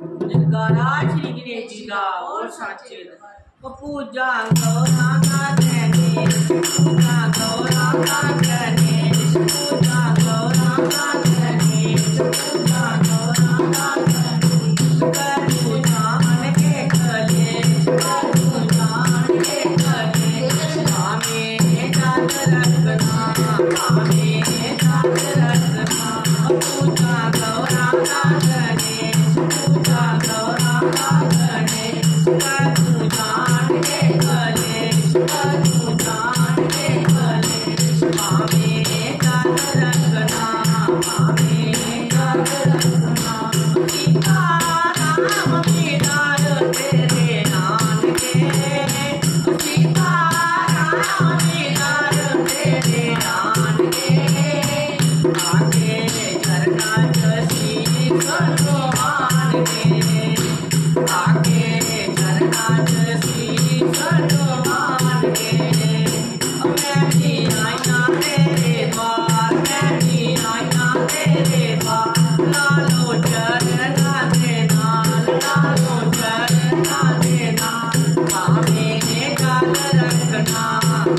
जयकारा श्री गणेश जी का और साचे पूजा गौरा का करने पूजा गौरा का करने पूजा गौरा का करने पूजा गौरा का करने कर पूजान के कले कर पूजान के कले हमें जात रखना हमें जात रखना पूजा गौरा का करने पूजा गौरा का करने कर पूजान के कले कर पूजान के कले हमें जात रखना हमें जात रखना सीता राम दीदार तेरे नाम के सीता राम दीदार तेरे नाम के आगे झरना जसी भगवान के आगे झरना जसी भगवान के मैं भी आईना तेरे द्वार मैं भी आईना तेरे द्वार लालो चरना देना लालो चरना देना हमें जात रखना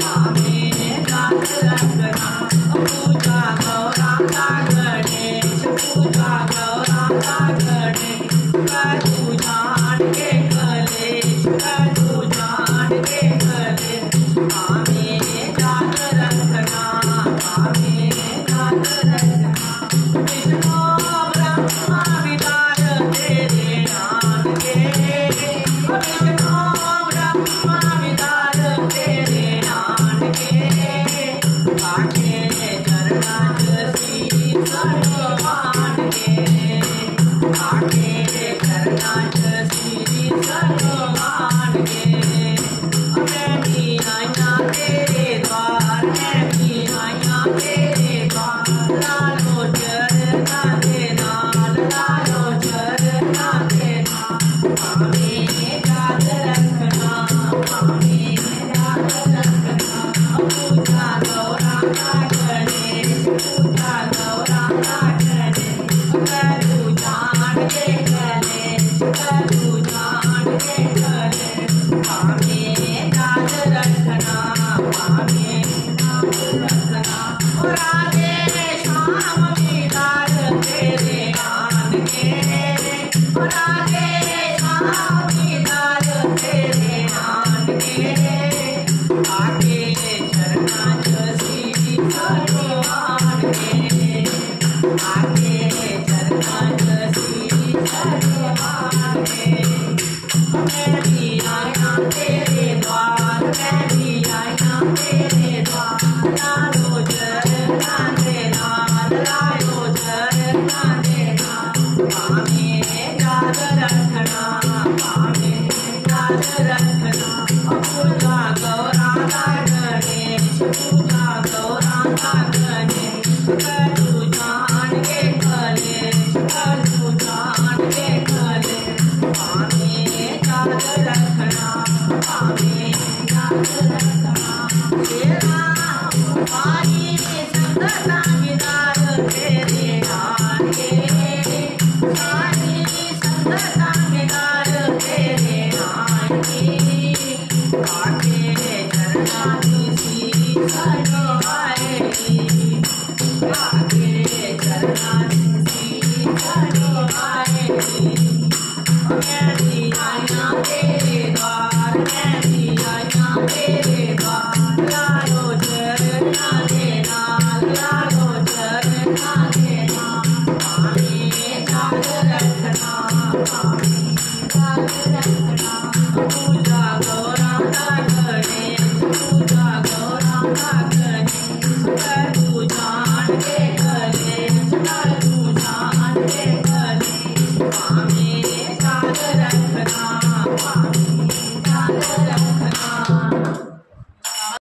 हमें जात रखना पूजा गौरा का गणेश पूजा गौरा का गणेश कर पूजान के कलेश कर पूजान के कलेश हमें जात रखना हमें जात रखना विष्णु ब्रह्मा विदार तेरे नाम के विष्णु ब्रह्मा विदार तेरे नाम के आगे झरना जसी भगवान के आगे झरना जसी भगवान के मैं भी आईना तेरे द्वार मैं भी आईना तेरे द्वार लालो चरना देना लालो चरना देना हमें जात रखना हमें जात रखना पूजा गौरा का गणेश पूजा गौरा का गणेश कर पूजान के गणेश कर पूजान के गणेश हमें जात रखना हमें जात रखना और आगे शाम दीदार तेरे आन के और आगे शाम दीदार तेरे आन के आगे झरना जसी भगवान के आगे झरना जसी भगवान के मैं भी आईना तेरे द्वार मैं भी आईना तेरे द्वार लालो झरना देना लालो झरना देना हमें जात रखना हमें जात रखना पूजा गौरा का गणेश पूजा गौरा का गणेश कर पूजान के कलेश कर पूजान के कलेश हमें जात रखना हमें जात रखना तेरा हमारी संगता विदार तेरे नाम के सारी संगता विदार तेरे नाम के आगे झरना जसी भगवान की आगे झरना जसी भगवान की मैं भी आईना तेरे द्वार मैं भी आईना तेरे द्वार लालो झरना देना लालो झरना देना हमें जात रखना हमें जात रखना पूजा गौरा का गणेश पूजा गौरा का